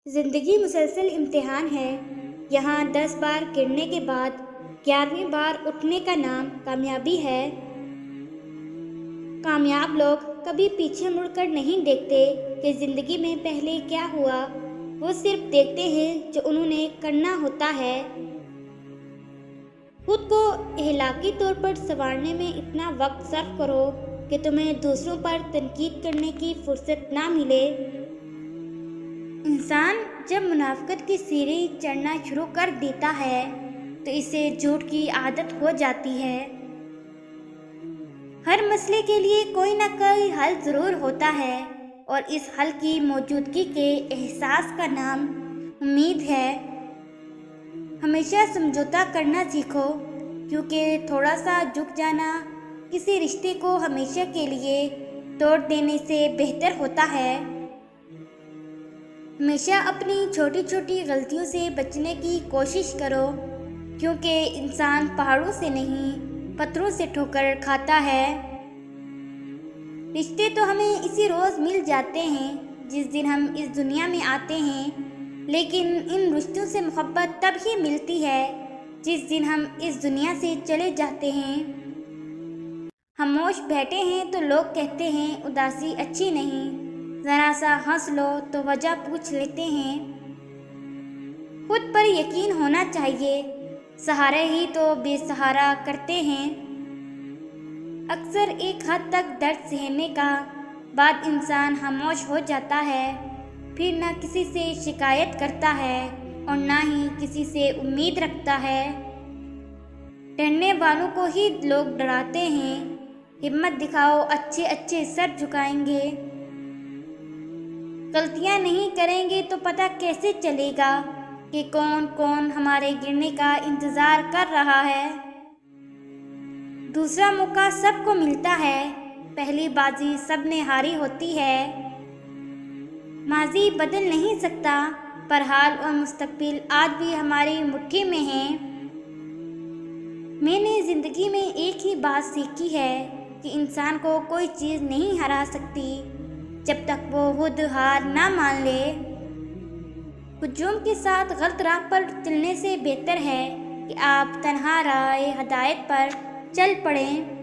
زندگی مسلسل امتحان ہے۔ یہاں 10 بار گرنے کے بعد 11ویں بار اٹھنے کا نام کامیابی ہے۔ کامیاب لوگ کبھی پیچھے مڑ کر نہیں دیکھتے کہ زندگی میں پہلے کیا ہوا، وہ صرف دیکھتے ہیں جو انہوں نے کرنا ہوتا ہے۔ خود کو اخلاقی طور پر سنوارنے میں اتنا وقت صرف کرو کہ تمہیں دوسروں پر تنقید کرنے کی فرصت نہ ملے۔ انسان جب منافقت کی سیڑھی چڑھنا شروع کر دیتا ہے تو اسے جھوٹ کی عادت ہو جاتی ہے۔ ہر مسئلے کے لیے کوئی نہ کوئی حل ضرور ہوتا ہے اور اس حل کی موجودگی کے احساس کا نام امید ہے۔ ہمیشہ سمجھوتا کرنا سیکھو، کیونکہ تھوڑا سا جھک جانا کسی رشتے کو ہمیشہ کے لیے توڑ دینے سے بہتر ہوتا ہے۔ ہمیشہ اپنی چھوٹی چھوٹی غلطیوں سے بچنے کی کوشش کرو، کیونکہ انسان پہاڑوں سے نہیں پتھروں سے ٹھوکر کھاتا ہے۔ رشتے تو ہمیں اسی روز مل جاتے ہیں جس دن ہم اس دنیا میں آتے ہیں، لیکن ان رشتوں سے محبت تب ہی ملتی ہے جس دن ہم اس دنیا سے چلے جاتے ہیں۔ خاموش بیٹھے ہیں تو لوگ کہتے ہیں اداسی اچھی نہیں، ذرا سا ہنس لو تو وجہ پوچھ لیتے ہیں۔ خود پر یقین ہونا چاہیے، سہارے ہی تو بے سہارا کرتے ہیں۔ اکثر ایک حد تک درد سہنے کا بعد انسان خاموش ہو جاتا ہے، پھر نہ کسی سے شکایت کرتا ہے اور نہ ہی کسی سے امید رکھتا ہے۔ ڈرنے والوں کو ہی لوگ ڈراتے ہیں، ہمت دکھاؤ اچھے اچھے سر جھکائیں گے۔ غلطیاں نہیں کریں گے تو پتہ کیسے چلے گا کہ کون کون ہمارے گرنے کا انتظار کر رہا ہے۔ دوسرا موقع سب کو ملتا ہے، پہلی بازی سب نے ہاری ہوتی ہے۔ ماضی بدل نہیں سکتا، پر حال اور مستقبل آج بھی ہماری مٹھی میں ہیں۔ میں نے زندگی میں ایک ہی بات سیکھی ہے کہ انسان کو کوئی چیز نہیں ہرا سکتی جب تک وہ خود ہار نہ مان لے۔ ہجوم کے ساتھ غلط راہ پر چلنے سے بہتر ہے کہ آپ تنہا راہ ہدایت پر چل پڑیں۔